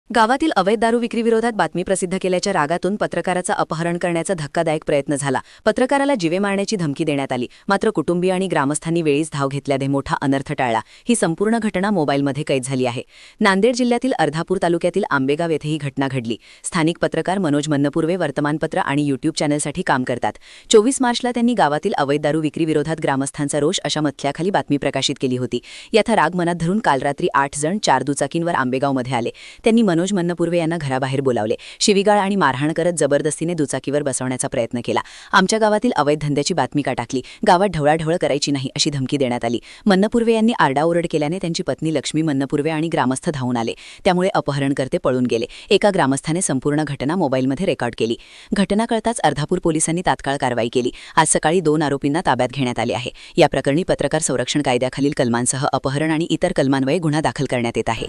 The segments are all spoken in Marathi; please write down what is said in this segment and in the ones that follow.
गावातील अवैध दारू विक्रीविरोधात बातमी प्रसिद्ध केल्याच्या रागातून पत्रकाराचं अपहरण करण्याचा धक्कादायक प्रयत्न झाला। पत्रकाराला जीवे मारण्याची धमकी देण्यात आली, मात्र कुटुंबीय आणि ग्रामस्थांनी वेळीच धाव घेतल्याने मोठा अनर्थ टाळला। ही संपूर्ण घटना मोबाईलमध्ये कैद झाली आहे। नांदेड जिल्ह्यातील अर्धापूर तालुक्यातील आंबेगाव येथे ही घटना घडली। स्थानिक पत्रकार मनोज मन्नपूर्वे वर्तमानपत्र आणि यूट्यूब चॅनलसाठी काम करतात। 24 मार्चला त्यांनी गावातील अवैध दारू विक्रीविरोधात ग्रामस्थांचा रोष अशा मथल्याखाली बातमी प्रकाशित केली होती। याचा राग मनात धरून काल रात्री 8 जण 4 दुचाकींवर आंबेगावमध्ये आले। त्यांनी मनोज मन्नपूर्वे यांना घराबाहेर बोलावले, शिवीगाळ आणि मारहाण करत जबरदस्तीने दुचाकीवर बसवण्याचा प्रयत्न केला। आमच्या गावातील अवैध धंद्याची बातमी का टाकली, गावात ढवळाढवळ करायची नाही अशी धमकी देण्यात आली। मन्नपूर्वे यांनी आरडाओरड केल्याने त्यांची पत्नी लक्ष्मी मन्नपूर्वे आणि ग्रामस्थ धावून आले, त्यामुळे अपहरणकर्ते पळून गेले। एका ग्रामस्थाने संपूर्ण घटना मोबाईलमध्ये रेकॉर्ड केली। घटना कळताच अर्धापूर पोलिसांनी तात्काळ कारवाई केली। आज सकाळी 2 आरोपींना ताब्यात घेण्यात आले आहे। या प्रकरणी पत्रकार संरक्षण कायद्याखालील कलमांसह अपहरण आणि इतर कलमान्वये गुन्हा दाखल करण्यात येत आहे।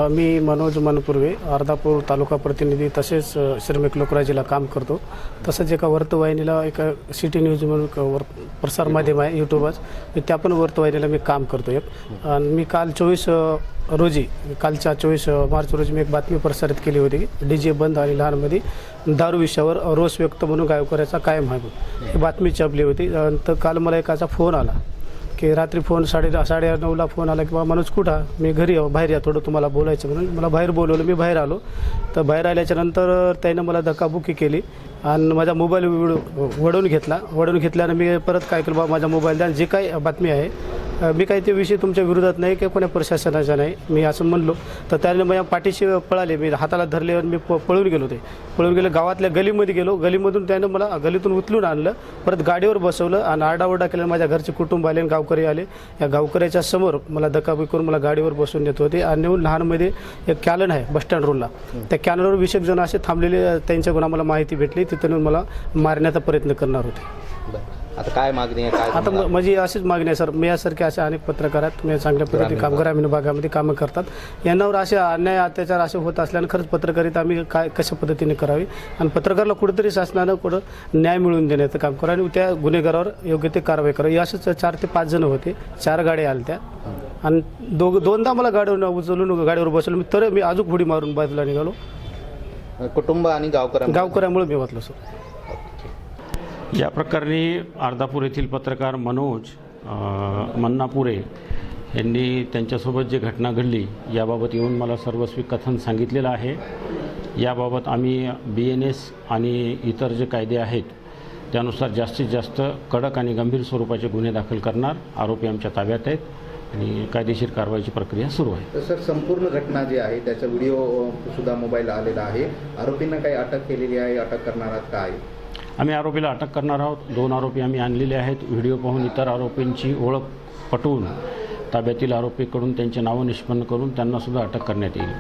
मी मनोज मन्नपूर्वे अर्धापूर तालुका प्रतिनिधी तसेच श्रमिक लोकराजीला काम करतो। तसंच एका वर्तवाहिनीला एका सिटी न्यूज म्हणून प्रसार माध्यम आहे यूट्यूबवर, त्या पण वर्तवाहिनीला मी काम करतो। आणि मी काल 24 रोजी कालच्या 24 मार्च रोजी मी एक बातमी प्रसारित केली होती, डीजे बंद आणि लहानमध्ये दारू विषयावर रोष व्यक्त म्हणून गायकवाड्याचा कायम आहे, ही बातमी छापली होती। तर काल मला एकाचा फोन आला की रात्री फोन 9:30ला फोन आला की बाबा मनोज कुठं, मी घरी बाहेर या, थोडं तुम्हाला बोलायचं म्हणून मला बाहेर बोलवलं। मी बाहेर आलो, तर बाहेर आल्याच्या नंतर त्यानं मला धक्काबुक्की केली आणि माझा मोबाईल वडवून घेतल्यानं मी परत काय केलं, बाबा माझा मोबाईल द्या, जे काही बातमी आहे मी काही ते विषय तुमच्या विरोधात नाही की कोण्या प्रशासनाचा नाही, मी असं म्हणलो। तर त्याने माझ्या पाठीशी पळाले, मी हाताला धरले आणि मी पळून गेलो। गावातल्या गलीमध्ये गेलो, गलीमधून त्यानं मला गलीतून उचलून आणलं, परत गाडीवर बसवलं आणि आरडाओरडा केला। माझ्या घरचे कुटुंब आले, गावकरी आले। या गावकऱ्याच्या समोर मला धक्काबुक्की करून मला गाडीवर बसवून नेत होते आणि नेऊन लहानमध्ये एक कॅलन आहे बसस्टँड रोडला, त्या कॅनलवर 20 जण असे थांबलेले, त्यांच्याकडून आम्हाला माहिती भेटली, तिथून मला मारण्याचा प्रयत्न करणार होते। आता काय मागणी आहे, काय आता माझी अशीच मागणी आहे सर, मी यासारखे असे अनेक पत्रकार आहेत, मी चांगल्या पद्धतीने काम ग्रामीण भागामध्ये कामं करतात, यांनावर असे अन्याय अत्याचार असे होत असल्यानं खरंच पत्रकारिता आम्ही काय कशा पद्धतीने करावी आणि पत्रकाराला कुठेतरी शासनानं न्याय मिळवून देण्याचं काम करा आणि त्या गुन्हेगारावर योग्य ते कारवाई करावी। असेच 4 ते 5 जण होते, 4 गाड्या आल्या त्या आणि दोनदा मला गाडीवर उचलून गाडीवर बसवलं, तर मी अजून पुढे मारून बाजूला निघालो। कुटुंब आणि गावकऱ्यामुळे मी वाचलो सर। या प्रकरणी अर्धापूर येथील पत्रकार मनोज मन्नापुरे यांनी त्यांच्यासोबत जी घटना घडली याबाबत येऊन मला सर्वस्वी कथन सांगितलेलं आहे। याबाबत आम्ही BNS आणि इतर जे कायदे आहेत त्यानुसार जास्तीत जास्त कडक आणि गंभीर स्वरूपाचे गुन्हे दाखल करणार। आरोपी आमच्या ताब्यात आहेत आणि कायदेशीर कारवाईची प्रक्रिया सुरू आहे। तर सर, संपूर्ण घटना जी आहे त्याचा व्हिडिओ सुद्धा मोबाईलला आलेला आहे। आरोपींना काही अटक केलेली आहे, अटक करणार आहात काय? आम्ही आरोपीला अटक करणार आहोत। 2 आरोपी आम्ही आणलेले आहेत। व्हिडिओ पाहून इतर आरोपींची ओळख पटवून ताब्यातील आरोपीकडून त्यांचे नावं निष्पन्न करून त्यांना सुद्धा अटक करण्यात येईल।